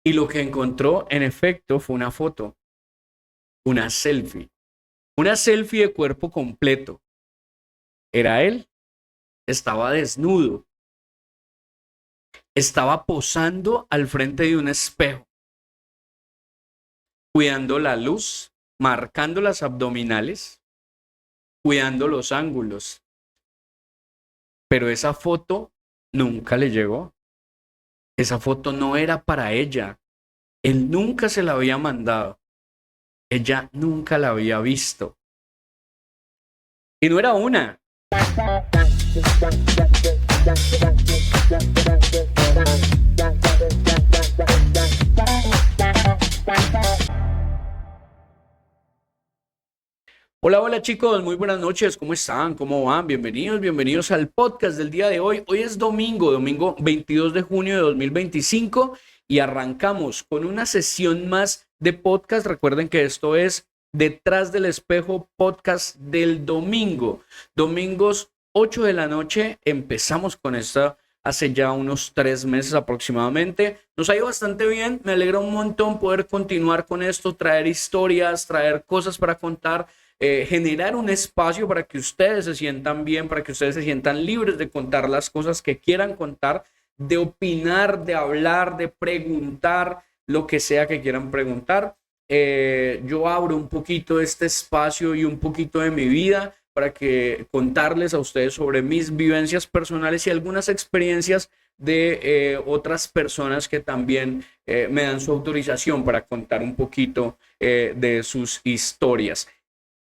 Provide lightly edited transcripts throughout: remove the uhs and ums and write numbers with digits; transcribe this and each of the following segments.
Y lo que encontró, en efecto, fue una foto, una selfie. Una selfie de cuerpo completo. Era él, estaba desnudo, estaba posando al frente de un espejo, cuidando la luz, marcando las abdominales, cuidando los ángulos. Pero esa foto nunca le llegó. Esa foto no era para ella. Él nunca se la había mandado. Ella nunca la había visto. Y no era una. Hola, hola chicos, muy buenas noches, ¿cómo están? ¿Cómo van? Bienvenidos al podcast del día de hoy. Hoy es domingo 22 de junio de 2025 y arrancamos con una sesión más de podcast. Recuerden que esto es Detrás del Espejo Podcast del domingo. Domingos 8 de la noche empezamos con esta hace ya unos 3 meses aproximadamente. Nos ha ido bastante bien, me alegra un montón poder continuar con esto, traer historias, traer cosas para contar, generar un espacio para que ustedes se sientan bien, para que ustedes se sientan libres de contar las cosas que quieran contar, de opinar, de hablar, de preguntar, lo que sea que quieran preguntar. Yo abro un poquito este espacio y un poquito de mi vida para que contarles a ustedes sobre mis vivencias personales y algunas experiencias de otras personas que también me dan su autorización para contar un poquito de sus historias.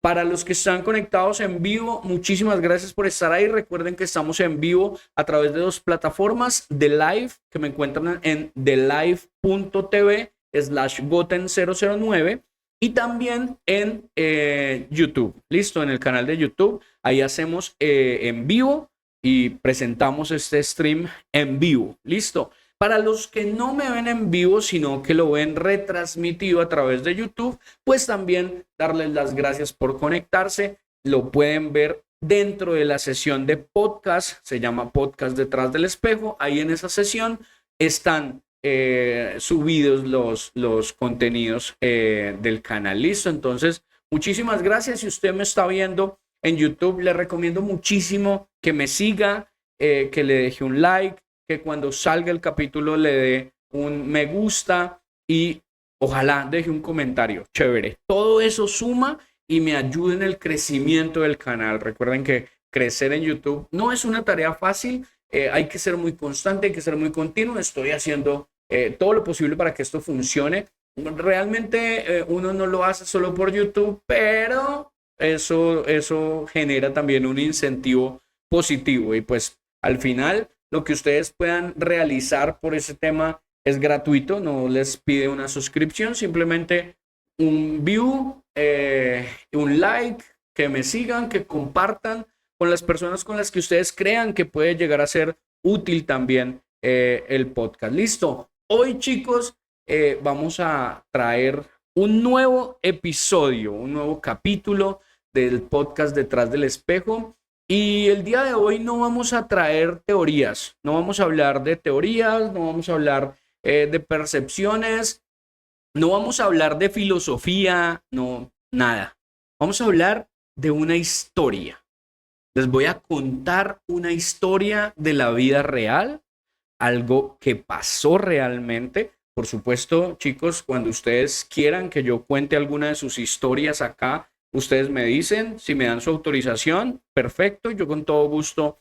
Para los que están conectados en vivo, muchísimas gracias por estar ahí. Recuerden que estamos en vivo a través de dos plataformas de live que me encuentran en thelive.tv/goten009 y también en YouTube. Listo, en el canal de YouTube. Ahí hacemos en vivo y presentamos este stream en vivo. Listo. Para los que no me ven en vivo, sino que lo ven retransmitido a través de YouTube, pues también darles las gracias por conectarse. Lo pueden ver dentro de la sesión de podcast, se llama Podcast Detrás del Espejo. Ahí en esa sesión están subidos los contenidos del canal. Listo, entonces, muchísimas gracias. Si usted me está viendo en YouTube, le recomiendo muchísimo que me siga, que le deje un like, que cuando salga el capítulo le dé un me gusta y ojalá deje un comentario. Chévere. Todo eso suma y me ayuda en el crecimiento del canal. Recuerden que crecer en YouTube no es una tarea fácil. Hay que ser muy constante, hay que ser muy continuo. Estoy haciendo todo lo posible para que esto funcione. Realmente uno no lo hace solo por YouTube, pero eso genera también un incentivo positivo y pues al final lo que ustedes puedan realizar por ese tema es gratuito, no les pide una suscripción, simplemente un view, un like, que me sigan, que compartan con las personas con las que ustedes crean que puede llegar a ser útil también el podcast. Listo. Hoy, chicos, vamos a traer un nuevo episodio, un nuevo capítulo del podcast Detrás del Espejo. Y el día de hoy no vamos a traer teorías, no vamos a hablar de teorías, no vamos a hablar de percepciones, no vamos a hablar de filosofía, no, nada. Vamos a hablar de una historia. Les voy a contar una historia de la vida real, algo que pasó realmente. Por supuesto, chicos, cuando ustedes quieran que yo cuente alguna de sus historias acá, ustedes me dicen, si me dan su autorización, perfecto, yo con todo gusto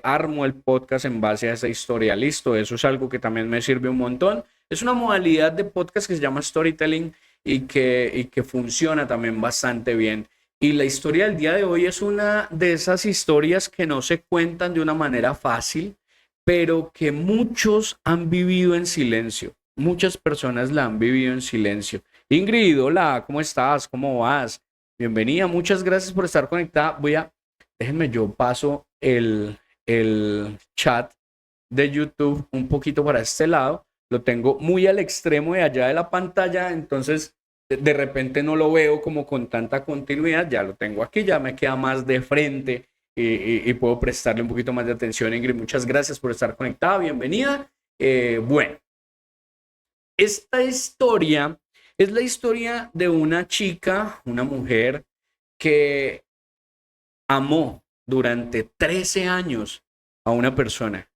armo el podcast en base a esa historia. Listo, eso es algo que también me sirve un montón. Es una modalidad de podcast que se llama storytelling y que funciona también bastante bien. Y la historia del día de hoy es una de esas historias que no se cuentan de una manera fácil, pero que muchos han vivido en silencio. Muchas personas la han vivido en silencio. Ingrid, hola, ¿cómo estás? ¿Cómo vas? Bienvenida, muchas gracias por estar conectada. Déjenme, yo paso el chat de YouTube un poquito para este lado. Lo tengo muy al extremo de allá de la pantalla, entonces de repente no lo veo como con tanta continuidad. Ya lo tengo aquí, ya me queda más de frente y puedo prestarle un poquito más de atención. Ingrid, muchas gracias por estar conectada, bienvenida. Bueno, esta historia es la historia de una chica, una mujer que amó durante 13 años a una persona.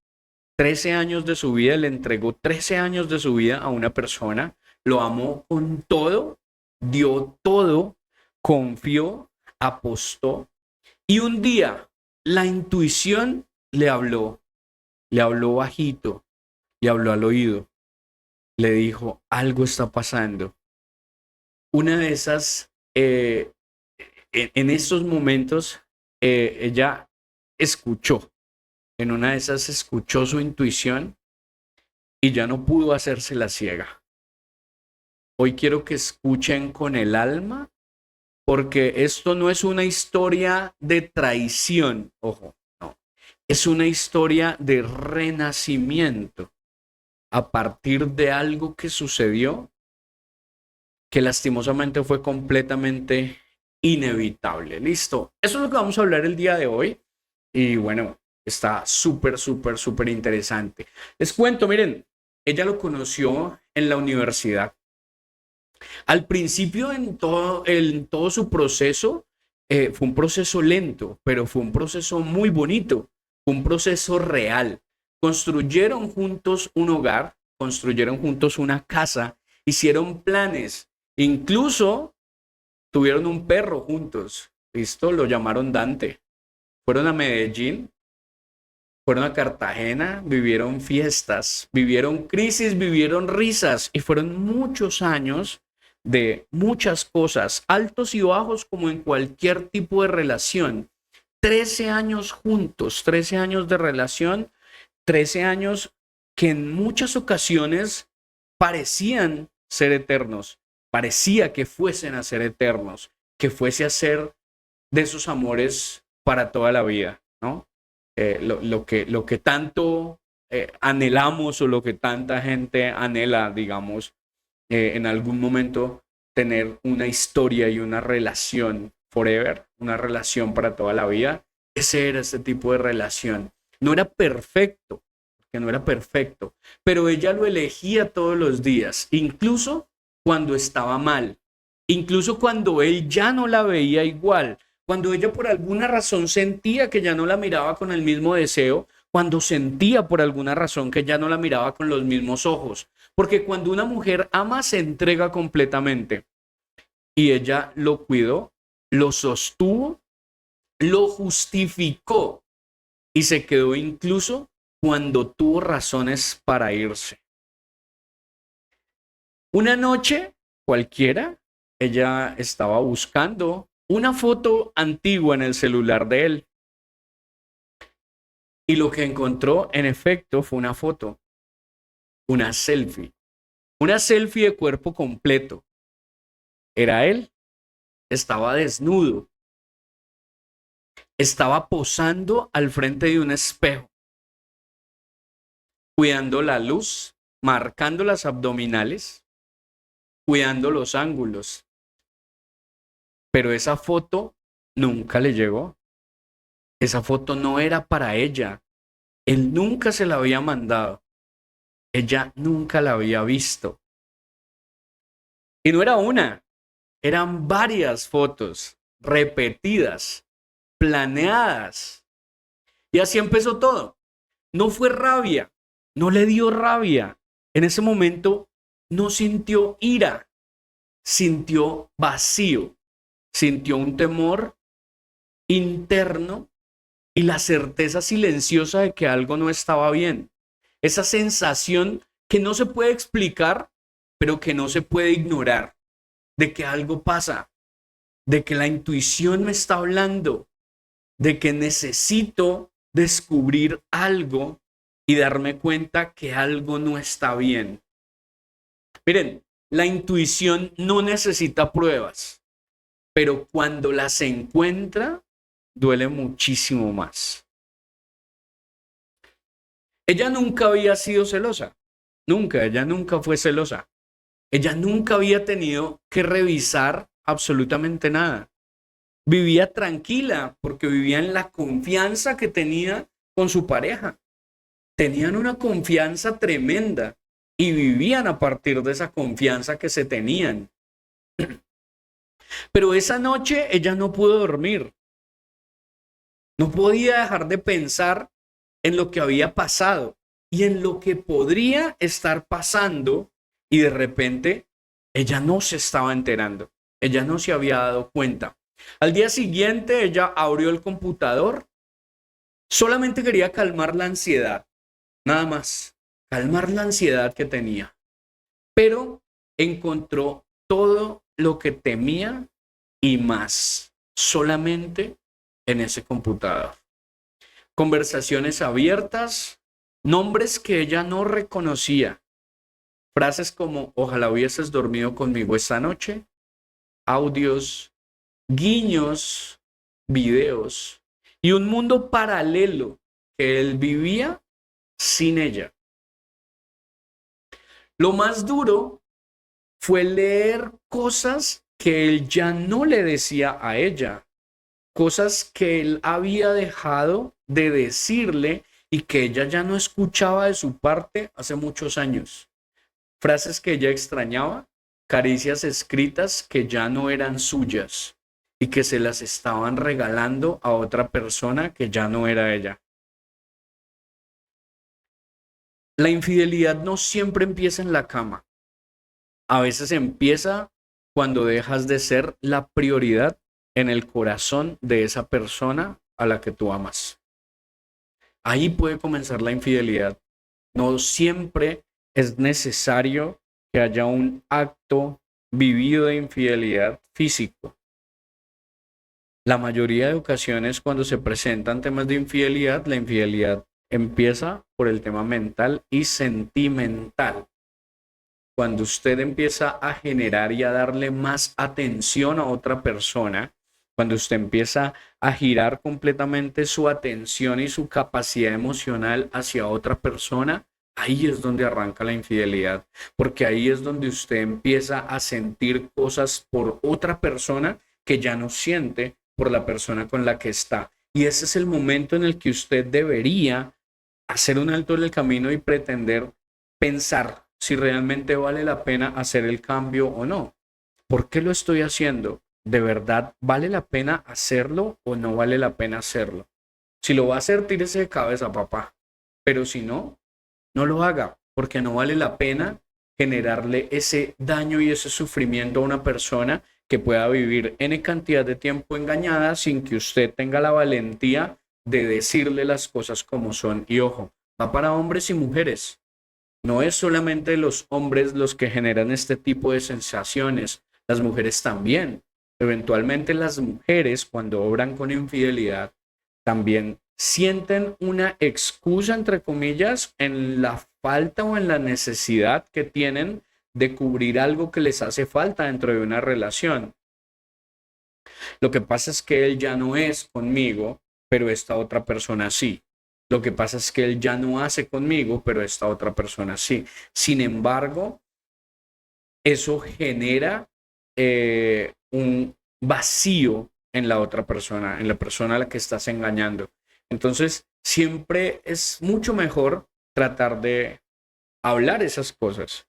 13 años de su vida, le entregó 13 años de su vida a una persona, lo amó con todo, dio todo, confió, apostó y un día la intuición le habló bajito, le habló al oído, le dijo, algo está pasando. Una de esas, en estos momentos, ella escuchó, en una de esas escuchó su intuición y ya no pudo hacerse la ciega. Hoy quiero que escuchen con el alma, porque esto no es una historia de traición, ojo, no, es una historia de renacimiento a partir de algo que sucedió que lastimosamente fue completamente inevitable. Listo, eso es lo que vamos a hablar el día de hoy y bueno, está súper, súper, súper interesante. Les cuento, miren, ella lo conoció en la universidad. Al principio, en todo su proceso, fue un proceso lento, pero fue un proceso muy bonito, fue un proceso real. Construyeron juntos un hogar, construyeron juntos una casa, hicieron planes, incluso tuvieron un perro juntos. ¿Listo? Lo llamaron Dante. Fueron a Medellín, fueron a Cartagena, vivieron fiestas, vivieron crisis, vivieron risas y fueron muchos años de muchas cosas, altos y bajos como en cualquier tipo de relación. 13 años juntos, 13 años de relación, 13 años que en muchas ocasiones parecían ser eternos, parecía que fuesen a ser eternos, que fuese a ser de esos amores para toda la vida, ¿no? Lo que tanto anhelamos o lo que tanta gente anhela, digamos, en algún momento tener una historia y una relación forever, una relación para toda la vida. Ese era este tipo de relación. No era perfecto, que no era perfecto, pero ella lo elegía todos los días, incluso cuando estaba mal, incluso cuando él ya no la veía igual, cuando ella por alguna razón sentía que ya no la miraba con el mismo deseo, cuando sentía por alguna razón que ya no la miraba con los mismos ojos. Porque cuando una mujer ama, se entrega completamente. Y ella lo cuidó, lo sostuvo, lo justificó y se quedó incluso cuando tuvo razones para irse. Una noche cualquiera, ella estaba buscando una foto antigua en el celular de él. Y lo que encontró, en efecto, fue una foto, una selfie. Una selfie de cuerpo completo. Era él. Estaba desnudo. Estaba posando al frente de un espejo. Cuidando la luz, marcando las abdominales, cuidando los ángulos. Pero esa foto nunca le llegó. Esa foto no era para ella. Él nunca se la había mandado. Ella nunca la había visto. Y no era una, eran varias fotos repetidas, planeadas. Y así empezó todo. No fue rabia, no le dio rabia. En ese momento no sintió ira, sintió vacío, sintió un temor interno y la certeza silenciosa de que algo no estaba bien. Esa sensación que no se puede explicar, pero que no se puede ignorar, de que algo pasa, de que la intuición me está hablando, de que necesito descubrir algo y darme cuenta que algo no está bien. Miren, la intuición no necesita pruebas, pero cuando las encuentra, duele muchísimo más. Ella nunca había sido celosa, ella nunca fue celosa. Ella nunca había tenido que revisar absolutamente nada. Vivía tranquila porque vivía en la confianza que tenía con su pareja. Tenían una confianza tremenda. y vivían a partir de esa confianza que se tenían. Pero esa noche ella no pudo dormir, no podía dejar de pensar en lo que había pasado y en lo que podría estar pasando, y de repente ella no se estaba enterando, ella no se había dado cuenta. Al día siguiente ella abrió el computador, solamente quería calmar la ansiedad, nada más, calmar la ansiedad que tenía, pero encontró todo lo que temía y más, solamente en ese computador. Conversaciones abiertas, nombres que ella no reconocía, frases como ojalá hubieses dormido conmigo esta noche, audios, guiños, videos y un mundo paralelo que él vivía sin ella. Lo más duro fue leer cosas que él ya no le decía a ella, cosas que él había dejado de decirle y que ella ya no escuchaba de su parte hace muchos años. Frases que ella extrañaba, caricias escritas que ya no eran suyas y que se las estaban regalando a otra persona que ya no era ella. La infidelidad no siempre empieza en la cama. A veces empieza cuando dejas de ser la prioridad en el corazón de esa persona a la que tú amas. Ahí puede comenzar la infidelidad. No siempre es necesario que haya un acto vivido de infidelidad físico. La mayoría de ocasiones cuando se presentan temas de infidelidad, la infidelidad empieza por el tema mental y sentimental. Cuando usted empieza a generar y a darle más atención a otra persona, cuando usted empieza a girar completamente su atención y su capacidad emocional hacia otra persona, ahí es donde arranca la infidelidad, porque ahí es donde usted empieza a sentir cosas por otra persona que ya no siente por la persona con la que está. Y ese es el momento en el que usted debería hacer un alto en el camino y pretender pensar si realmente vale la pena hacer el cambio o no. ¿Por qué lo estoy haciendo? ¿De verdad vale la pena hacerlo o no vale la pena hacerlo? Si lo va a hacer, tírese de cabeza, papá. Pero si no, no lo haga, porque no vale la pena generarle ese daño y ese sufrimiento a una persona que pueda vivir N cantidad de tiempo engañada sin que usted tenga la valentía de decirle las cosas como son. Y ojo, va para hombres y mujeres. No es solamente los hombres los que generan este tipo de sensaciones, las mujeres también. Eventualmente las mujeres, cuando obran con infidelidad, también sienten una excusa, entre comillas, en la falta o en la necesidad que tienen de cubrir algo que les hace falta dentro de una relación. Lo que pasa es que él ya no es conmigo, pero esta otra persona sí. Lo que pasa es que él ya no hace conmigo, pero esta otra persona sí. Sin embargo, eso genera un vacío en la otra persona, en la persona a la que estás engañando. Entonces, siempre es mucho mejor tratar de hablar esas cosas,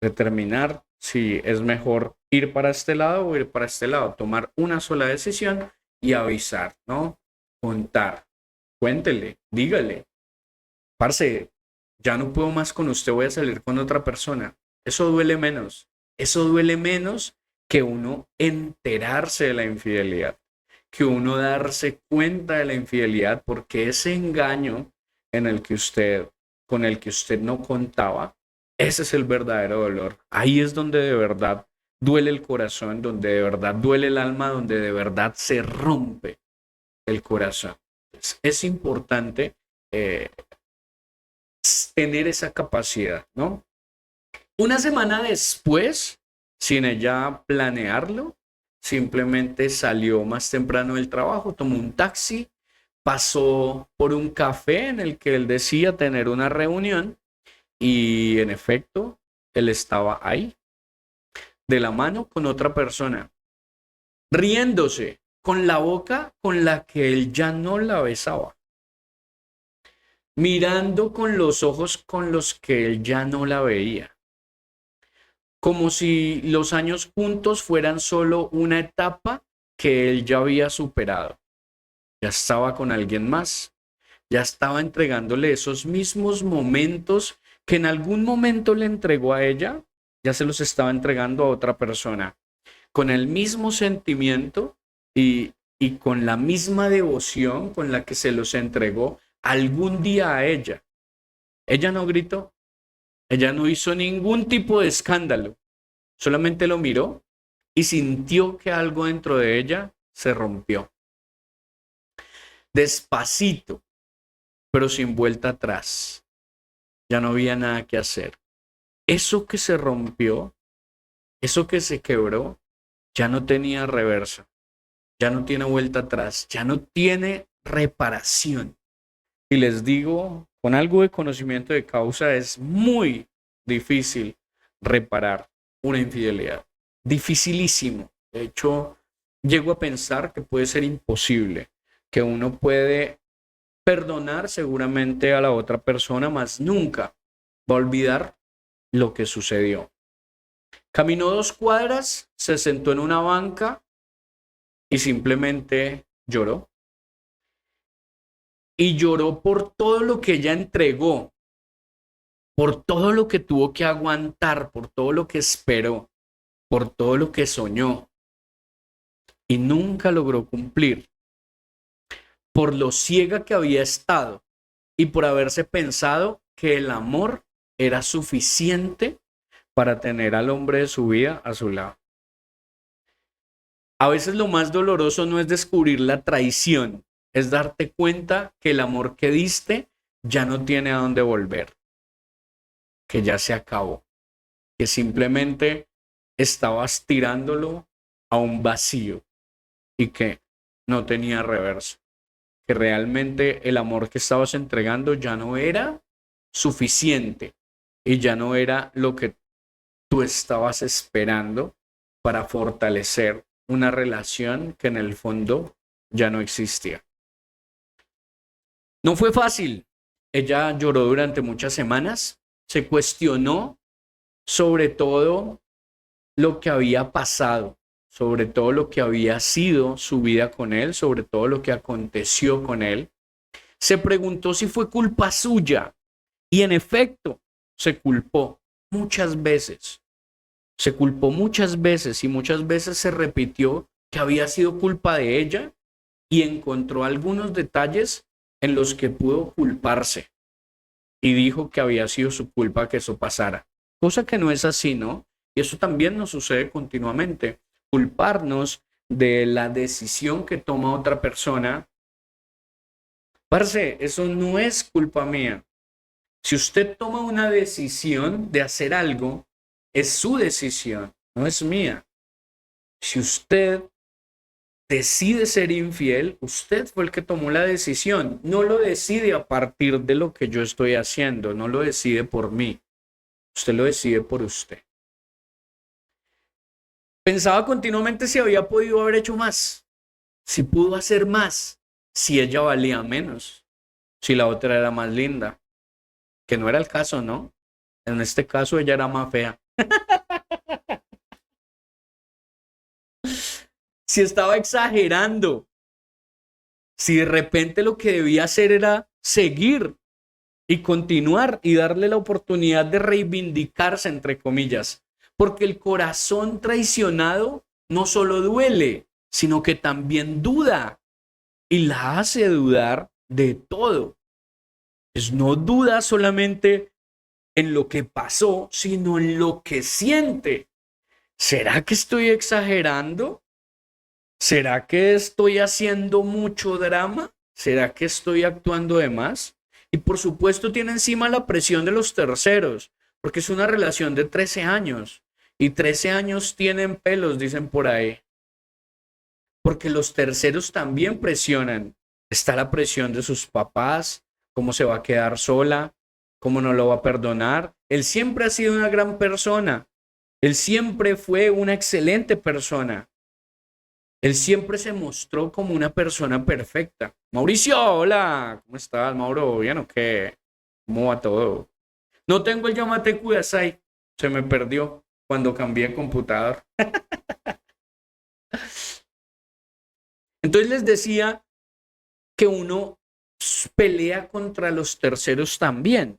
determinar si es mejor ir para este lado o ir para este lado, tomar una sola decisión y avisar, ¿no? Contar, cuéntele, dígale, parce, ya no puedo más con usted, voy a salir con otra persona. Eso duele menos que uno enterarse de la infidelidad, que uno darse cuenta de la infidelidad, porque ese engaño en el que con el que usted no contaba, ese es el verdadero dolor. Ahí es donde de verdad duele el corazón, donde de verdad duele el alma, donde de verdad se rompe el corazón. Es importante eh, tener esa capacidad, ¿no? Una semana después, sin ella planearlo, simplemente salió más temprano del trabajo, tomó un taxi, pasó por un café en el que él decía tener una reunión y en efecto, él estaba ahí, de la mano con otra persona, riéndose con la boca con la que él ya no la besaba. mirando con los ojos con los que él ya no la veía, como si los años juntos fueran solo una etapa que él ya había superado. Ya estaba con alguien más, ya estaba entregándole esos mismos momentos que en algún momento le entregó a ella, ya se los estaba entregando a otra persona, con el mismo sentimiento y con la misma devoción con la que se los entregó algún día a ella. Ella no gritó, ella no hizo ningún tipo de escándalo, solamente lo miró y sintió que algo dentro de ella se rompió. Despacito, pero sin vuelta atrás. Ya no había nada que hacer. Eso que se rompió, eso que se quebró, ya no tenía reversa, ya no tiene vuelta atrás, ya no tiene reparación. Y les digo, con algo de conocimiento de causa, es muy difícil reparar una infidelidad. Dificilísimo. De hecho, llego a pensar que puede ser imposible, que uno puede perdonar seguramente a la otra persona, mas nunca va a olvidar lo que sucedió. Caminó 2 cuadras, se sentó en una banca y simplemente lloró. Y lloró por todo lo que ella entregó, por todo lo que tuvo que aguantar, por todo lo que esperó, por todo lo que soñó y nunca logró cumplir, por lo ciega que había estado y por haberse pensado que el amor era suficiente para tener al hombre de su vida a su lado. A veces lo más doloroso no es descubrir la traición, es darte cuenta que el amor que diste ya no tiene a dónde volver, que ya se acabó, que simplemente estabas tirándolo a un vacío y que no tenía reverso, que realmente el amor que estabas entregando ya no era suficiente y ya no era lo que tú estabas esperando para fortalecer una relación que en el fondo ya no existía. No fue fácil. Ella lloró durante muchas semanas, se cuestionó sobre todo lo que había pasado, sobre todo lo que había sido su vida con él, sobre todo lo que aconteció con él. Se preguntó si fue culpa suya y en efecto se culpó muchas veces. Se culpó muchas veces y muchas veces se repitió que había sido culpa de ella y encontró algunos detalles en los que pudo culparse y dijo que había sido su culpa que eso pasara. Cosa que no es así, ¿no? Y eso también nos sucede continuamente. Culparnos de la decisión que toma otra persona. Parce, eso no es culpa mía. Si usted toma una decisión de hacer algo, es su decisión, no es mía. Si usted decide ser infiel, usted fue el que tomó la decisión. No lo decide a partir de lo que yo estoy haciendo, no lo decide por mí. Usted lo decide por usted. Pensaba continuamente si había podido haber hecho más, si pudo hacer más, si ella valía menos, si la otra era más linda, que no era el caso, ¿no? En este caso ella era más fea. Si estaba exagerando, si de repente lo que debía hacer era seguir y continuar y darle la oportunidad de reivindicarse, entre comillas, porque el corazón traicionado no solo duele, sino que también duda y la hace dudar de todo. Pues no duda solamente en lo que pasó, sino en lo que siente. ¿Será que estoy exagerando? ¿Será que estoy haciendo mucho drama? ¿Será que estoy actuando de más? Y por supuesto tiene encima la presión de los terceros, porque es una relación de 13 años. Y 13 años tienen pelos, dicen por ahí. Porque los terceros también presionan. Está la presión de sus papás, cómo se va a quedar sola, cómo no lo va a perdonar. Él siempre ha sido una gran persona. Él siempre fue una excelente persona. Él siempre se mostró como una persona perfecta. Mauricio, hola, ¿cómo estás, Mauro? ¿Bien o qué? ¿Cómo va todo? No tengo el Yamate Kudasai, se me perdió cuando cambié de computador. Entonces les decía que uno pelea contra los terceros también,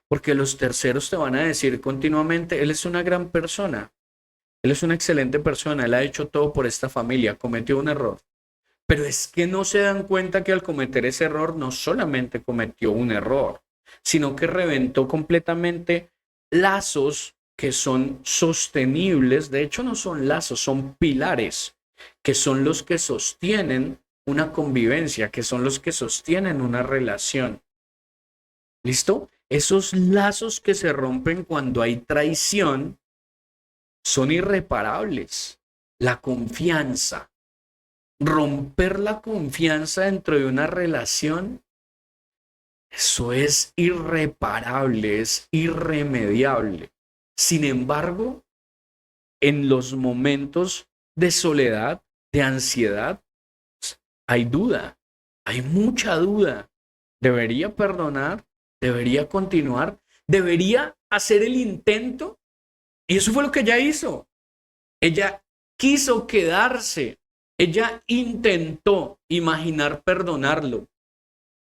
porque los terceros te van a decir continuamente, él es una gran persona, él es una excelente persona, él ha hecho todo por esta familia, cometió un error. Pero es que no se dan cuenta que al cometer ese error no solamente cometió un error, sino que reventó completamente lazos que son sostenibles. De hecho, no son lazos, son pilares, que son los que sostienen una convivencia, que son los que sostienen una relación. ¿Listo? Esos lazos que se rompen cuando hay traición son irreparables. La confianza, romper la confianza dentro de una relación, eso es irreparable, es irremediable. Sin embargo, en los momentos de soledad, de ansiedad, hay duda, hay mucha duda. ¿Debería perdonar? ¿Debería continuar? ¿Debería hacer el intento? Y eso fue lo que ella hizo. Ella quiso quedarse. Ella intentó imaginar perdonarlo,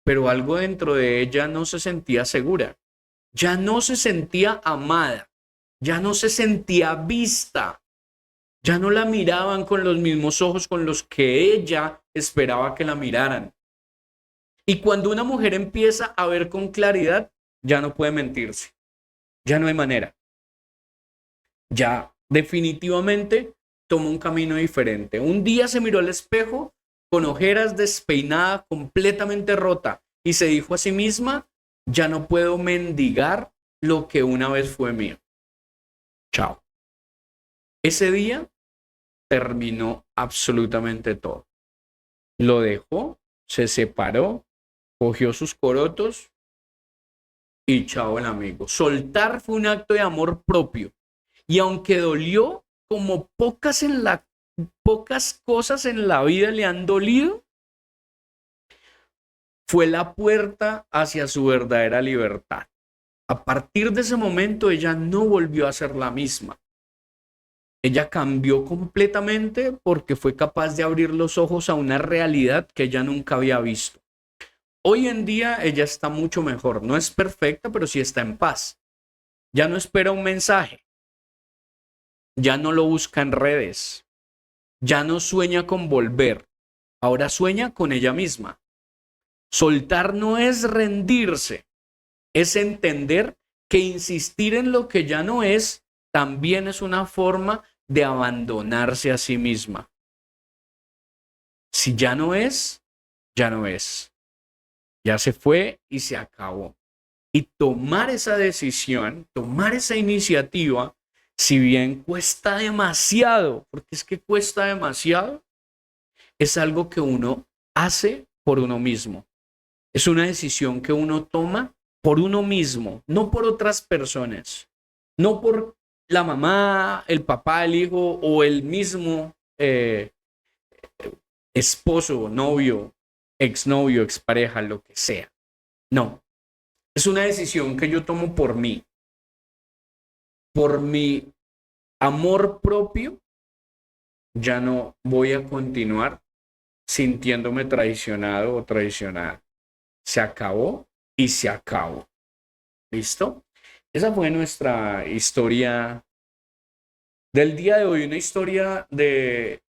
pero algo dentro de ella no se sentía segura. Ya no se sentía amada. Ya no se sentía vista. Ya no la miraban con los mismos ojos con los que ella esperaba que la miraran. Y cuando una mujer empieza a ver con claridad, ya no puede mentirse. Ya no hay manera. Ya definitivamente tomó un camino diferente. Un día se miró al espejo con ojeras, despeinada, completamente rota, y se dijo a sí misma, ya no puedo mendigar lo que una vez fue mío. Chao. Ese día terminó absolutamente todo. Lo dejó, se separó, cogió sus corotos y chao el amigo. Soltar fue un acto de amor propio. Y aunque dolió, como pocas cosas en la vida le han dolido, fue la puerta hacia su verdadera libertad. A partir de ese momento ella no volvió a ser la misma. Ella cambió completamente porque fue capaz de abrir los ojos a una realidad que ella nunca había visto. Hoy en día ella está mucho mejor. No es perfecta, pero sí está en paz. Ya no espera un mensaje. Ya no lo busca en redes. Ya no sueña con volver. Ahora sueña con ella misma. Soltar no es rendirse, es entender que insistir en lo que ya no es también es una forma de abandonarse a sí misma. Si ya no es, ya no es. Ya se fue y se acabó. Y tomar esa decisión, tomar esa iniciativa, si bien cuesta demasiado, porque es que cuesta demasiado, es algo que uno hace por uno mismo. Es una decisión que uno toma por uno mismo, no por otras personas, no por la mamá, el papá, el hijo o el mismo esposo, novio, exnovio, expareja, lo que sea. No, es una decisión que yo tomo por mi amor propio. Ya no voy a continuar sintiéndome traicionado o traicionada. Se acabó y se acabó. ¿Listo? Esa fue nuestra historia del día de hoy, una historia de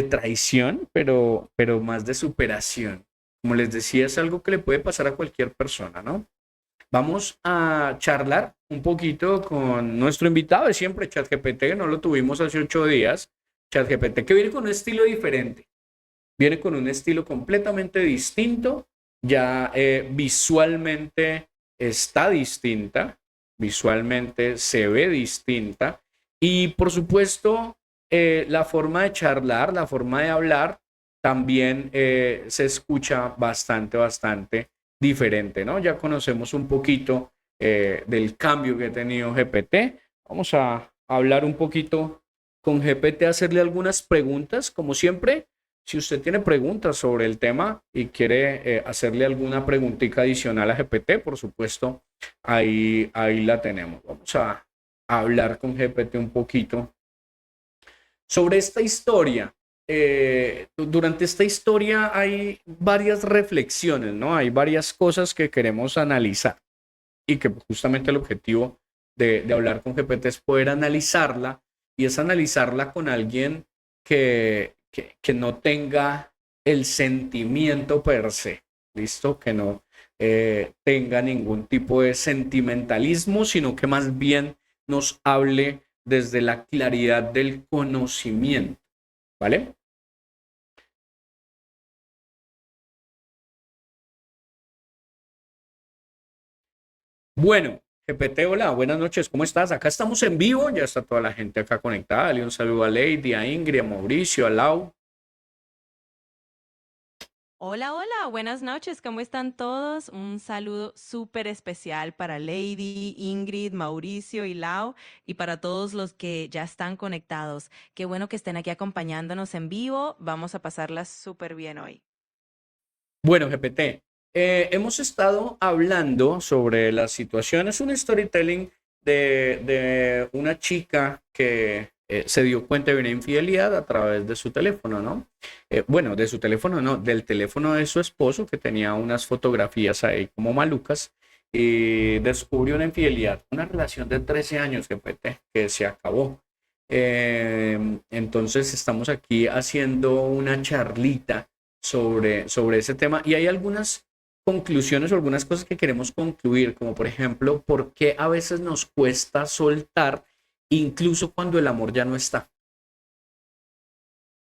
traición, pero más de superación. Como les decía, es algo que le puede pasar a cualquier persona, ¿no? Vamos a charlar un poquito con nuestro invitado de siempre, ChatGPT, no lo tuvimos hace 8 días. ChatGPT, que viene con un estilo diferente, viene con un estilo completamente distinto, ya visualmente está distinta, visualmente se ve distinta y por supuesto la forma de charlar, la forma de hablar también se escucha bastante diferente, ¿no? Ya conocemos un poquito del cambio que ha tenido GPT. Vamos a hablar un poquito con GPT hacerle algunas preguntas. Como siempre, si usted tiene preguntas sobre el tema y quiere hacerle alguna preguntita adicional a GPT, por supuesto, ahí la tenemos. Vamos a hablar con GPT un poquito sobre esta historia. Durante esta historia hay varias reflexiones, ¿no? Hay varias cosas que queremos analizar y que justamente el objetivo de hablar con GPT es poder analizarla y es analizarla con alguien que no tenga el sentimiento per se, ¿listo? Que no tenga ningún tipo de sentimentalismo, sino que más bien nos hable desde la claridad del conocimiento, ¿vale? Bueno, GPT, hola, buenas noches, ¿cómo estás? Acá estamos en vivo, ya está toda la gente acá conectada. Dale un saludo a Lady, a Ingrid, a Mauricio, a Lau. Hola, hola, buenas noches, ¿cómo están todos? Un saludo súper especial para Lady, Ingrid, Mauricio y Lau y para todos los que ya están conectados. Qué bueno que estén aquí acompañándonos en vivo, vamos a pasarla súper bien hoy. Bueno, GPT, hemos estado hablando sobre la situación, es un storytelling de una chica que se dio cuenta de una infidelidad a través de su teléfono, ¿no? Bueno, de su teléfono no, del teléfono de su esposo que tenía unas fotografías ahí como malucas y descubrió una infidelidad, una relación de 13 años, GPT, que se acabó. Entonces estamos aquí haciendo una charlita sobre ese tema y hay algunas conclusiones o algunas cosas que queremos concluir, como por ejemplo, por qué a veces nos cuesta soltar incluso cuando el amor ya no está.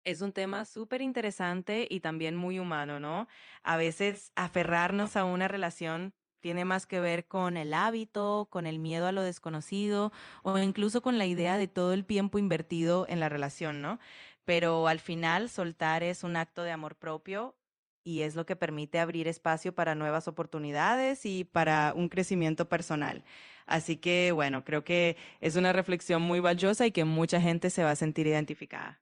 Es un tema súper interesante y también muy humano, ¿no? A veces aferrarnos a una relación tiene más que ver con el hábito, con el miedo a lo desconocido o incluso con la idea de todo el tiempo invertido en la relación, ¿no? Pero al final soltar es un acto de amor propio y es lo que permite abrir espacio para nuevas oportunidades y para un crecimiento personal. Así que, bueno, creo que es una reflexión muy valiosa y que mucha gente se va a sentir identificada.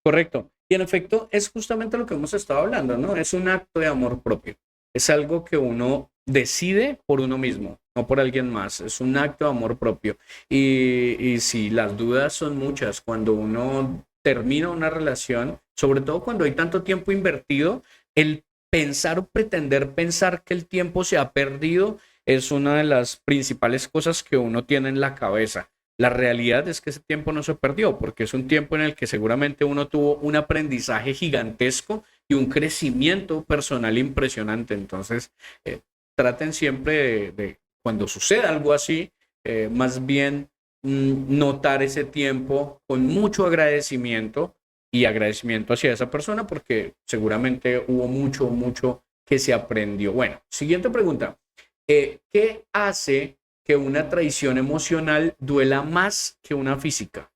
Correcto. Y en efecto, es justamente lo que hemos estado hablando, ¿no? Es un acto de amor propio. Es algo que uno decide por uno mismo, no por alguien más. Es un acto de amor propio. Y si las dudas son muchas cuando uno termina una relación, sobre todo cuando hay tanto tiempo invertido, el pensar o pretender pensar que el tiempo se ha perdido es una de las principales cosas que uno tiene en la cabeza. La realidad es que ese tiempo no se perdió, porque es un tiempo en el que seguramente uno tuvo un aprendizaje gigantesco y un crecimiento personal impresionante. Entonces, traten siempre cuando suceda algo así, más bien notar ese tiempo con mucho agradecimiento y agradecimiento hacia esa persona, porque seguramente hubo mucho que se aprendió. Bueno, siguiente pregunta. ¿Qué hace que una traición emocional duela más que una física?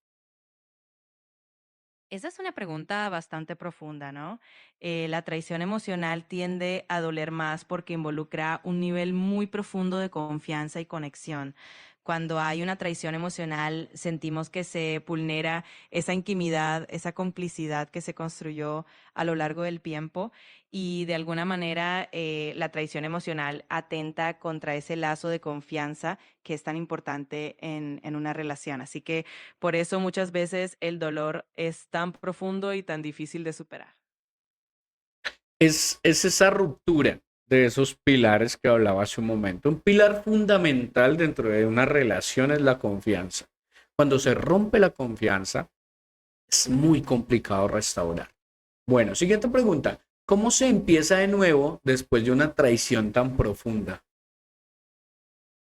Esa es una pregunta bastante profunda, ¿no? La traición emocional tiende a doler más porque involucra un nivel muy profundo de confianza y conexión. Cuando hay una traición emocional, sentimos que se vulnera esa intimidad, esa complicidad que se construyó a lo largo del tiempo y de alguna manera la traición emocional atenta contra ese lazo de confianza que es tan importante en una relación. Así que por eso muchas veces el dolor es tan profundo y tan difícil de superar. Es esa ruptura de esos pilares que hablaba hace un momento. Un pilar fundamental dentro de una relación es la confianza. Cuando se rompe la confianza, es muy complicado restaurar. Bueno, siguiente pregunta. ¿Cómo se empieza de nuevo después de una traición tan profunda?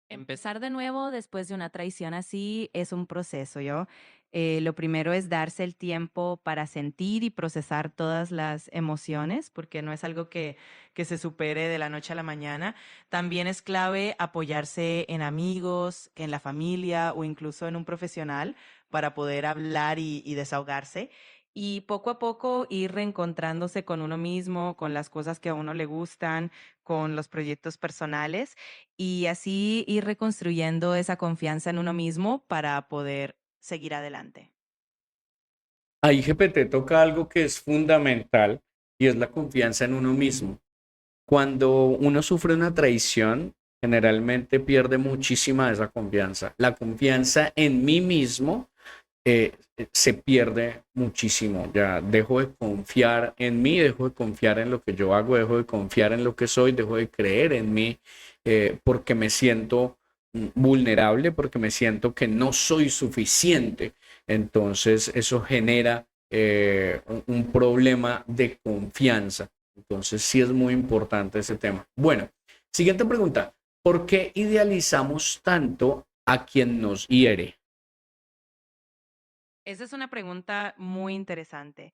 Empezar de nuevo después de una traición así es un proceso, ¿yo? Lo primero es darse el tiempo para sentir y procesar todas las emociones, porque no es algo que se supere de la noche a la mañana. También es clave apoyarse en amigos, en la familia o incluso en un profesional para poder hablar y desahogarse. Y poco a poco ir reencontrándose con uno mismo, con las cosas que a uno le gustan, con los proyectos personales y así ir reconstruyendo esa confianza en uno mismo para poder seguir adelante. Ahí GPT toca algo que es fundamental y es la confianza en uno mismo. Cuando uno sufre una traición, generalmente pierde muchísima de esa confianza. La confianza en mí mismo se pierde muchísimo. Ya dejo de confiar en mí, dejo de confiar en lo que yo hago, dejo de confiar en lo que soy, dejo de creer en mí porque me siento vulnerable, porque me siento que no soy suficiente. Entonces eso genera un problema de confianza. Entonces sí es muy importante ese tema. Bueno, siguiente pregunta. ¿Por qué idealizamos tanto a quien nos hiere? Esa es una pregunta muy interesante.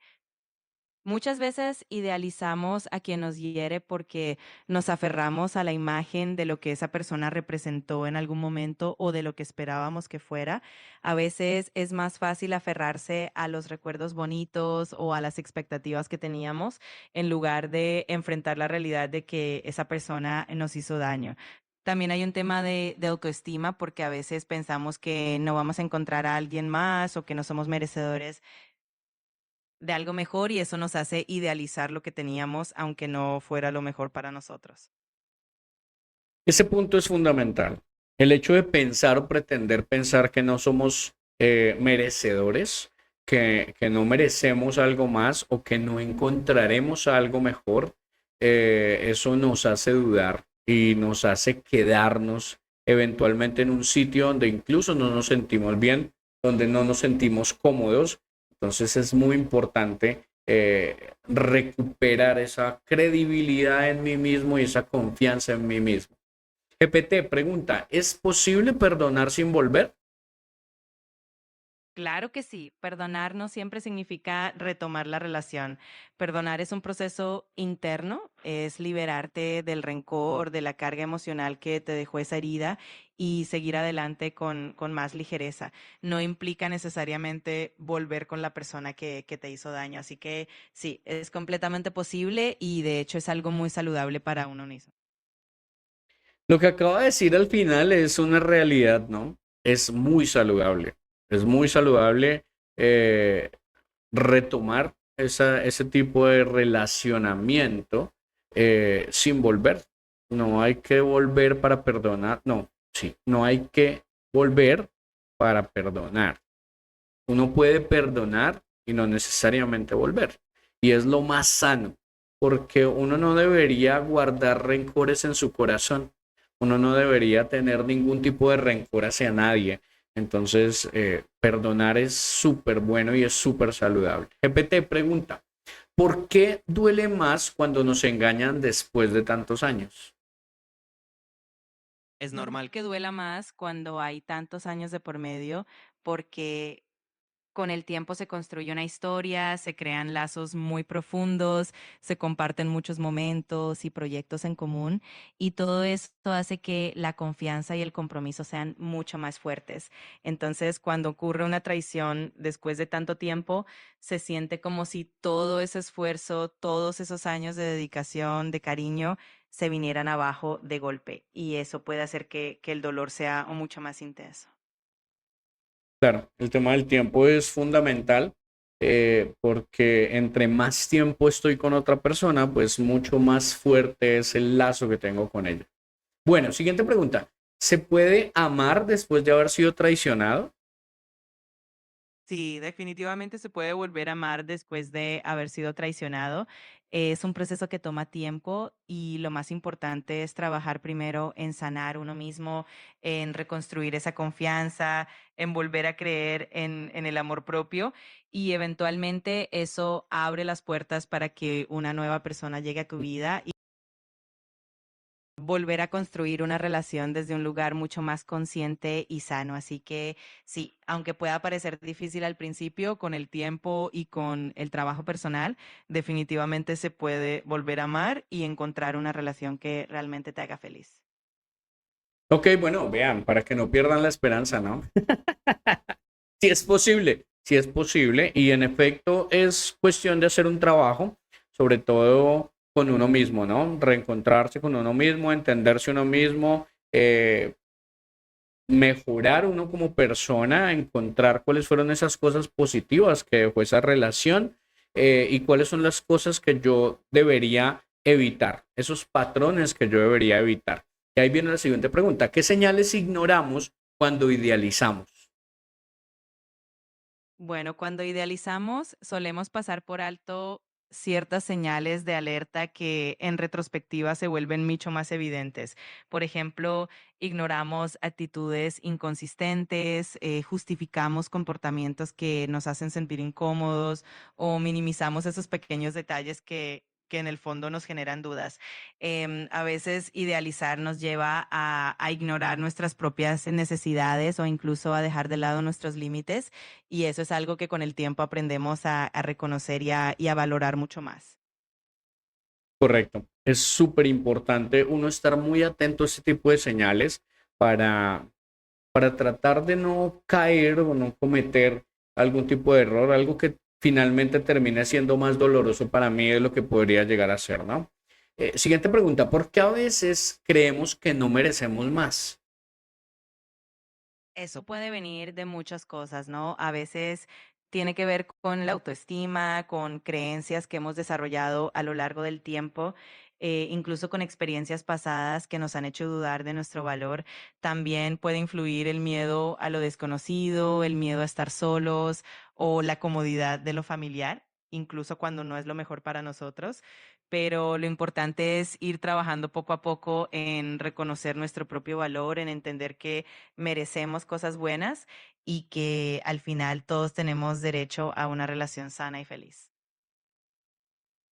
Muchas veces idealizamos a quien nos hiere porque nos aferramos a la imagen de lo que esa persona representó en algún momento o de lo que esperábamos que fuera. A veces es más fácil aferrarse a los recuerdos bonitos o a las expectativas que teníamos en lugar de enfrentar la realidad de que esa persona nos hizo daño. También hay un tema de autoestima porque a veces pensamos que no vamos a encontrar a alguien más o que no somos merecedores de algo mejor y eso nos hace idealizar lo que teníamos, aunque no fuera lo mejor para nosotros. Ese punto es fundamental. El hecho de pensar o pretender pensar que no somos merecedores, que no merecemos algo más o que no encontraremos algo mejor, eso nos hace dudar y nos hace quedarnos eventualmente en un sitio donde incluso no nos sentimos bien, donde no nos sentimos cómodos. Entonces es muy importante recuperar esa credibilidad en mí mismo y esa confianza en mí mismo. GPT pregunta, ¿es posible perdonar sin volver? Claro que sí, perdonar no siempre significa retomar la relación. Perdonar es un proceso interno, es liberarte del rencor, de la carga emocional que te dejó esa herida y seguir adelante con más ligereza. No implica necesariamente volver con la persona que te hizo daño. Así que sí, es completamente posible y de hecho es algo muy saludable para uno mismo. Lo que acaba de decir al final es una realidad, ¿no? Es muy saludable. Es muy saludable eh, retomar ese tipo de relacionamiento sin volver. No hay que volver para perdonar. No, sí, no hay que volver para perdonar. Uno puede perdonar y no necesariamente volver. Y es lo más sano, porque uno no debería guardar rencores en su corazón. Uno no debería tener ningún tipo de rencor hacia nadie. Entonces, perdonar es súper bueno y es súper saludable. GPT pregunta, ¿por qué duele más cuando nos engañan después de tantos años? Es normal que duela más cuando hay tantos años de por medio, porque con el tiempo se construye una historia, se crean lazos muy profundos, se comparten muchos momentos y proyectos en común y todo esto hace que la confianza y el compromiso sean mucho más fuertes. Entonces, cuando ocurre una traición después de tanto tiempo, se siente como si todo ese esfuerzo, todos esos años de dedicación, de cariño, se vinieran abajo de golpe y eso puede hacer que el dolor sea mucho más intenso. Claro, el tema del tiempo es fundamental porque entre más tiempo estoy con otra persona, pues mucho más fuerte es el lazo que tengo con ella. Bueno, siguiente pregunta. ¿Se puede amar después de haber sido traicionado? Sí, definitivamente se puede volver a amar después de haber sido traicionado. Es un proceso que toma tiempo y lo más importante es trabajar primero en sanar uno mismo, en reconstruir esa confianza, en volver a creer en el amor propio y eventualmente eso abre las puertas para que una nueva persona llegue a tu vida volver a construir una relación desde un lugar mucho más consciente y sano. Así que sí, aunque pueda parecer difícil al principio, con el tiempo y con el trabajo personal, definitivamente se puede volver a amar y encontrar una relación que realmente te haga feliz. Ok, bueno, vean, para que no pierdan la esperanza, ¿no? Si es posible, y en efecto es cuestión de hacer un trabajo, sobre todo con uno mismo, ¿no? Reencontrarse con uno mismo, entenderse uno mismo, mejorar uno como persona, encontrar cuáles fueron esas cosas positivas que dejó esa relación y cuáles son las cosas que yo debería evitar, esos patrones que yo debería evitar. Y ahí viene la siguiente pregunta, ¿qué señales ignoramos cuando idealizamos? Bueno, cuando idealizamos, solemos pasar por alto ciertas señales de alerta que en retrospectiva se vuelven mucho más evidentes. Por ejemplo, ignoramos actitudes inconsistentes, justificamos comportamientos que nos hacen sentir incómodos o minimizamos esos pequeños detalles que en el fondo nos generan dudas. A veces idealizar nos lleva a ignorar nuestras propias necesidades o incluso a dejar de lado nuestros límites y eso es algo que con el tiempo aprendemos a reconocer y a valorar mucho más. Correcto. Es súper importante uno estar muy atento a ese tipo de señales para, para tratar de no caer o no cometer algún tipo de error, algo que finalmente termine siendo más doloroso para mí de lo que podría llegar a ser, ¿no? Siguiente pregunta, ¿por qué a veces creemos que no merecemos más? Eso puede venir de muchas cosas, ¿no? A veces tiene que ver con la autoestima, con creencias que hemos desarrollado a lo largo del tiempo, incluso con experiencias pasadas que nos han hecho dudar de nuestro valor. También puede influir el miedo a lo desconocido, el miedo a estar solos o la comodidad de lo familiar, incluso cuando no es lo mejor para nosotros. Pero lo importante es ir trabajando poco a poco en reconocer nuestro propio valor, en entender que merecemos cosas buenas y que al final todos tenemos derecho a una relación sana y feliz.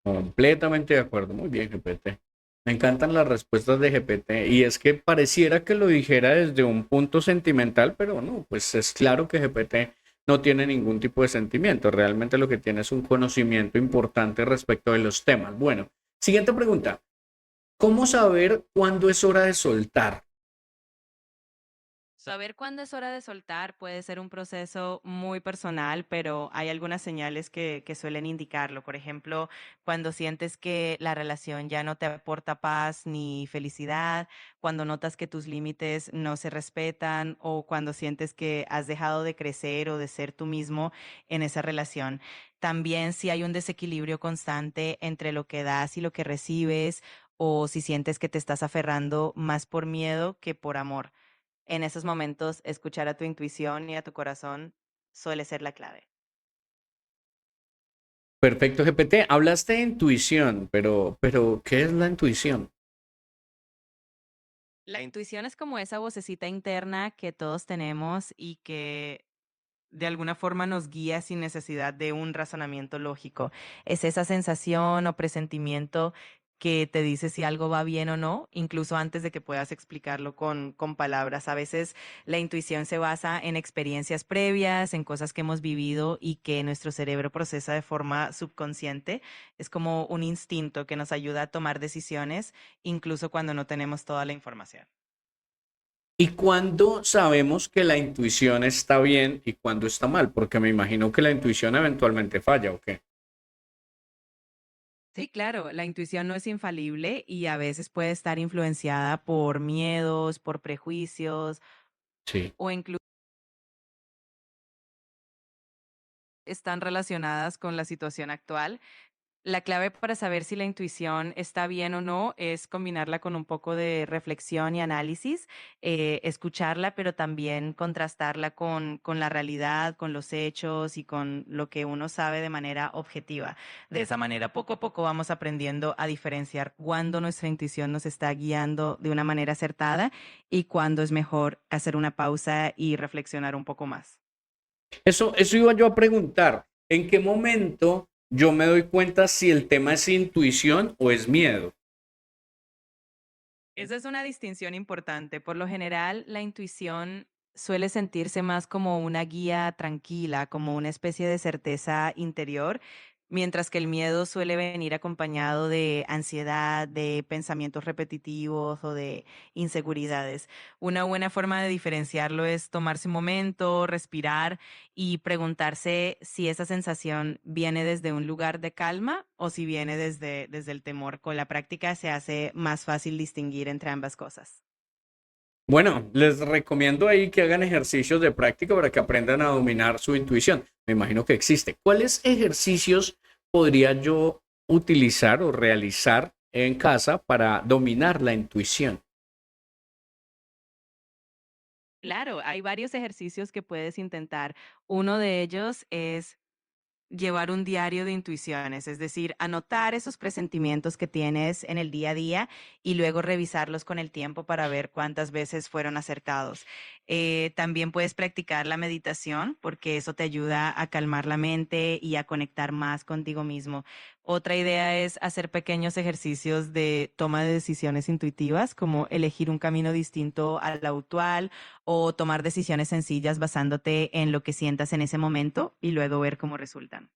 Completamente de acuerdo. Muy bien, GPT. Me encantan las respuestas de GPT y es que pareciera que lo dijera desde un punto sentimental, pero no, pues es claro que GPT no tiene ningún tipo de sentimiento. Realmente lo que tiene es un conocimiento importante respecto de los temas. Bueno, siguiente pregunta. ¿Cómo saber cuándo es hora de soltar? Saber cuándo es hora de soltar puede ser un proceso muy personal, pero hay algunas señales que suelen indicarlo. Por ejemplo, cuando sientes que la relación ya no te aporta paz ni felicidad, cuando notas que tus límites no se respetan o cuando sientes que has dejado de crecer o de ser tú mismo en esa relación. También si hay un desequilibrio constante entre lo que das y lo que recibes o si sientes que te estás aferrando más por miedo que por amor. En esos momentos, escuchar a tu intuición y a tu corazón suele ser la clave. Perfecto, GPT. Hablaste de intuición, pero ¿qué es la intuición? La intuición es como esa vocecita interna que todos tenemos y que de alguna forma nos guía sin necesidad de un razonamiento lógico. Es esa sensación o presentimiento que te dice si algo va bien o no, incluso antes de que puedas explicarlo con palabras. A veces la intuición se basa en experiencias previas, en cosas que hemos vivido y que nuestro cerebro procesa de forma subconsciente. Es como un instinto que nos ayuda a tomar decisiones, incluso cuando no tenemos toda la información. ¿Y cuándo sabemos que la intuición está bien y cuándo está mal? Porque me imagino que la intuición eventualmente falla, ¿o qué? Sí, claro, la intuición no es infalible y a veces puede estar influenciada por miedos, por prejuicios Sí. o incluso están relacionadas con la situación actual. La clave para saber si la intuición está bien o no es combinarla con un poco de reflexión y análisis, escucharla, pero también contrastarla con la realidad, con los hechos y con lo que uno sabe de manera objetiva. De esa manera, poco a poco vamos aprendiendo a diferenciar cuándo nuestra intuición nos está guiando de una manera acertada y cuándo es mejor hacer una pausa y reflexionar un poco más. Eso iba yo a preguntar. ¿En qué momento yo me doy cuenta si el tema es intuición o es miedo? Esa es una distinción importante. Por lo general, la intuición suele sentirse más como una guía tranquila, como una especie de certeza interior, mientras que el miedo suele venir acompañado de ansiedad, de pensamientos repetitivos o de inseguridades. Una buena forma de diferenciarlo es tomarse un momento, respirar y preguntarse si esa sensación viene desde un lugar de calma o si viene desde el temor. Con la práctica se hace más fácil distinguir entre ambas cosas. Bueno, les recomiendo ahí que hagan ejercicios de práctica para que aprendan a dominar su intuición. Me imagino que existe. ¿Cuáles ejercicios podría yo utilizar o realizar en casa para dominar la intuición? Claro, hay varios ejercicios que puedes intentar. Uno de ellos es llevar un diario de intuiciones, es decir, anotar esos presentimientos que tienes en el día a día y luego revisarlos con el tiempo para ver cuántas veces fueron acertados. También puedes practicar la meditación porque eso te ayuda a calmar la mente y a conectar más contigo mismo. Otra idea es hacer pequeños ejercicios de toma de decisiones intuitivas, como elegir un camino distinto al actual o tomar decisiones sencillas basándote en lo que sientas en ese momento y luego ver cómo resultan.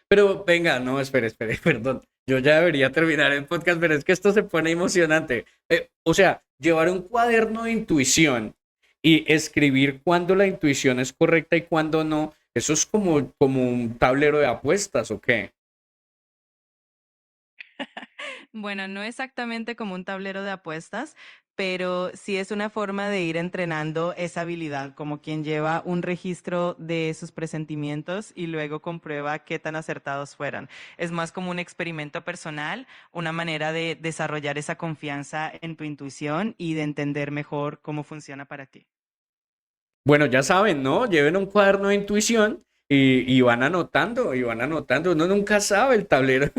Pero venga, no, espere, perdón. Yo ya debería terminar el podcast, pero es que esto se pone emocionante. O sea, llevar un cuaderno de intuición y escribir cuándo la intuición es correcta y cuándo no, eso es como un tablero de apuestas, ¿o qué? Bueno, no exactamente como un tablero de apuestas, pero sí es una forma de ir entrenando esa habilidad, como quien lleva un registro de sus presentimientos y luego comprueba qué tan acertados fueron. Es más como un experimento personal, una manera de desarrollar esa confianza en tu intuición y de entender mejor cómo funciona para ti. Bueno, ya saben, ¿no? Lleven un cuaderno de intuición y van anotando, y van anotando. Uno nunca sabe el tablero.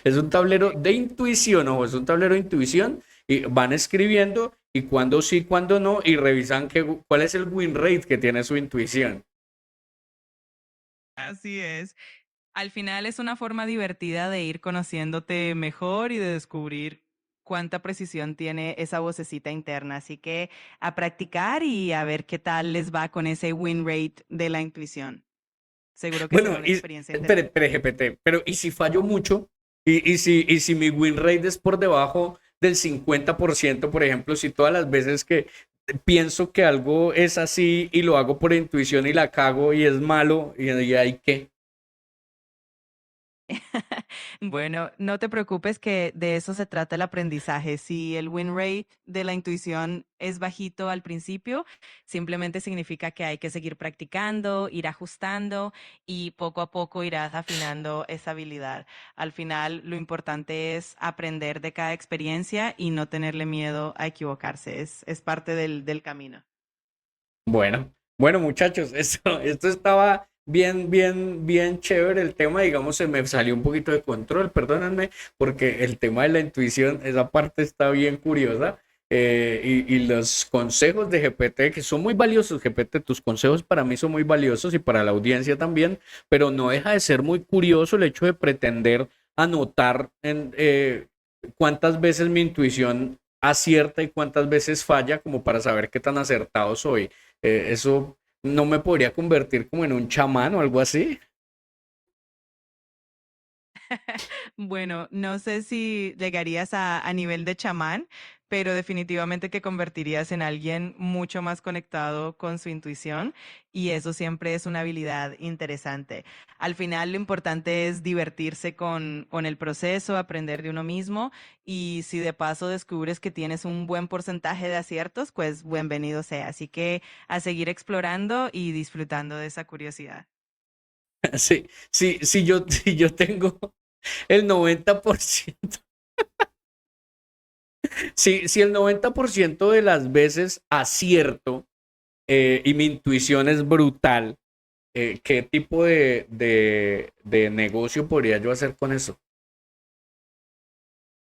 Es un tablero de intuición, ojo, es un tablero de intuición y van escribiendo y cuándo sí, cuándo no y revisan cuál es el win rate que tiene su intuición. Así es. Al final es una forma divertida de ir conociéndote mejor y de descubrir cuánta precisión tiene esa vocecita interna. Así que a practicar y a ver qué tal les va con ese win rate de la intuición. Seguro que Bueno, será una y experiencia interesante. espere, GPT, pero ¿y si fallo mucho? Y si mi win rate es por debajo del 50%, por ejemplo, si todas las veces que pienso que algo es así y lo hago por intuición y la cago y es malo, y ahí qué. Bueno, no te preocupes que de eso se trata el aprendizaje. Si el win rate de la intuición es bajito al principio, simplemente significa que hay que seguir practicando, ir ajustando y poco a poco irás afinando esa habilidad. Al final, lo importante es aprender de cada experiencia y no tenerle miedo a equivocarse. Es parte del camino. Bueno, muchachos, esto estaba bien chévere el tema, digamos, se me salió un poquito de control, perdónenme, porque el tema de la intuición, esa parte está bien curiosa, y los consejos de GPT, que son muy valiosos, GPT, tus consejos para mí son muy valiosos y para la audiencia también, pero no deja de ser muy curioso el hecho de pretender anotar cuántas veces mi intuición acierta y cuántas veces falla, como para saber qué tan acertado soy. Eso no me podría convertir como en un chamán o algo así. Bueno, no sé si llegarías a nivel de chamán, pero definitivamente que convertirías en alguien mucho más conectado con su intuición y eso siempre es una habilidad interesante. Al final lo importante es divertirse con el proceso, aprender de uno mismo y si de paso descubres que tienes un buen porcentaje de aciertos, pues bienvenido sea. Así que a seguir explorando y disfrutando de esa curiosidad. Sí, sí, si yo tengo el 90%, si el 90% de las veces acierto, y mi intuición es brutal, ¿qué tipo de negocio podría yo hacer con eso?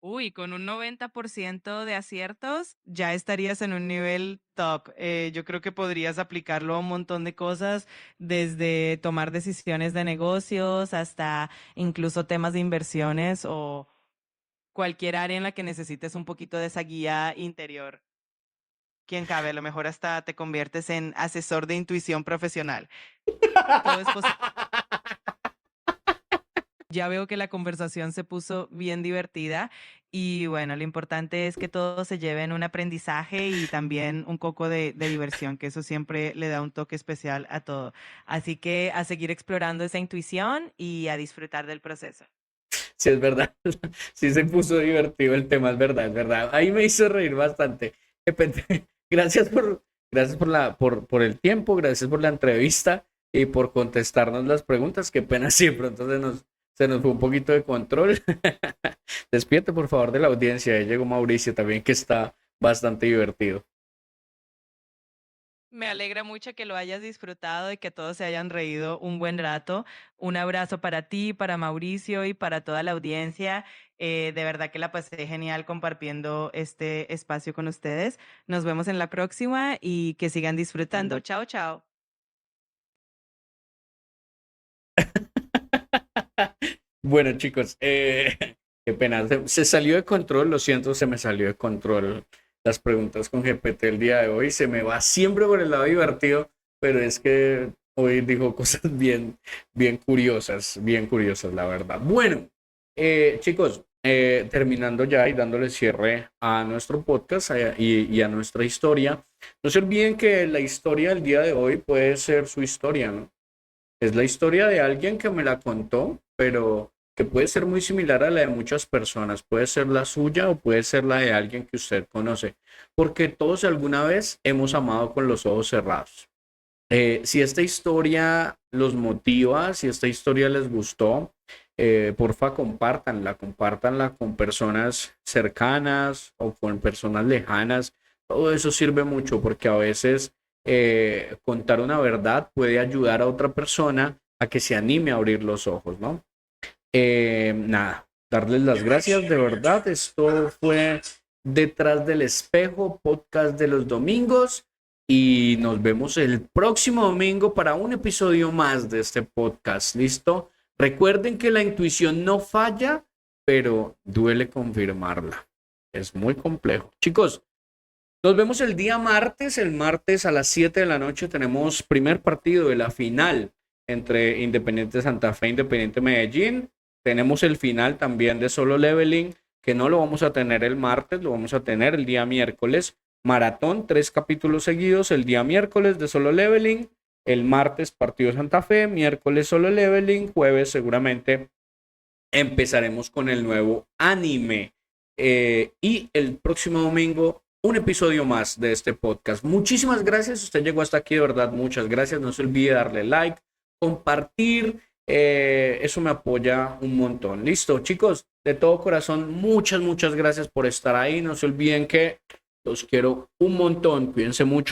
Uy, con un 90% de aciertos ya estarías en un nivel top. Yo creo que podrías aplicarlo a un montón de cosas, desde tomar decisiones de negocios hasta incluso temas de inversiones o cualquier área en la que necesites un poquito de esa guía interior. Quién cabe, a lo mejor hasta te conviertes en asesor de intuición profesional. Todo es posible. Ya veo que la conversación se puso bien divertida y bueno, lo importante es que todos se lleven un aprendizaje y también un poco de diversión, que eso siempre le da un toque especial a todo. Así que a seguir explorando esa intuición y a disfrutar del proceso. Sí, es verdad. Sí se puso divertido el tema, es verdad, es verdad. Ahí me hizo reír bastante. Gracias gracias por el tiempo, gracias por la entrevista y por contestarnos las preguntas. Qué pena siempre, entonces se nos fue un poquito de control. Despierte, por favor, de la audiencia. Ahí llegó Mauricio también, que está bastante divertido. Me alegra mucho que lo hayas disfrutado y que todos se hayan reído un buen rato. Un abrazo para ti, para Mauricio y para toda la audiencia. De verdad que la pasé genial compartiendo este espacio con ustedes. Nos vemos en la próxima y que sigan disfrutando. Chao, chao. Bueno, chicos, qué pena. Se salió de control, lo siento, se me salió de control las preguntas con GPT el día de hoy. Se me va siempre por el lado divertido, pero es que hoy dijo cosas bien curiosas, la verdad. Bueno, chicos, terminando ya y dándole cierre a nuestro podcast y a nuestra historia, no se olviden que la historia del día de hoy puede ser su historia, ¿no? Es la historia de alguien que me la contó, pero que puede ser muy similar a la de muchas personas. Puede ser la suya o puede ser la de alguien que usted conoce, porque todos alguna vez hemos amado con los ojos cerrados. Si esta historia los motiva, si esta historia les gustó, porfa, compártanla con personas cercanas o con personas lejanas. Todo eso sirve mucho porque a veces contar una verdad puede ayudar a otra persona a que se anime a abrir los ojos, ¿no? Nada, darles las gracias de verdad. Esto fue Detrás del Espejo, podcast de los domingos. Y nos vemos el próximo domingo para un episodio más de este podcast. ¿Listo? Recuerden que la intuición no falla, pero duele confirmarla. Es muy complejo. Chicos, nos vemos el día martes. El martes a las 7 de la noche tenemos primer partido de la final entre Independiente Santa Fe e Independiente Medellín. Tenemos el final también de Solo Leveling, que no lo vamos a tener el martes, lo vamos a tener el día miércoles. Maratón, 3 capítulos seguidos el día miércoles de Solo Leveling. El martes partido de Santa Fe, miércoles Solo Leveling, jueves seguramente empezaremos con el nuevo anime. Y el próximo domingo un episodio más de este podcast. Muchísimas gracias. Usted llegó hasta aquí, de verdad, muchas gracias. No se olvide darle like, compartir. Eso me apoya un montón. Listo, chicos, de todo corazón, muchas gracias por estar ahí. No se olviden que los quiero un montón. Cuídense mucho.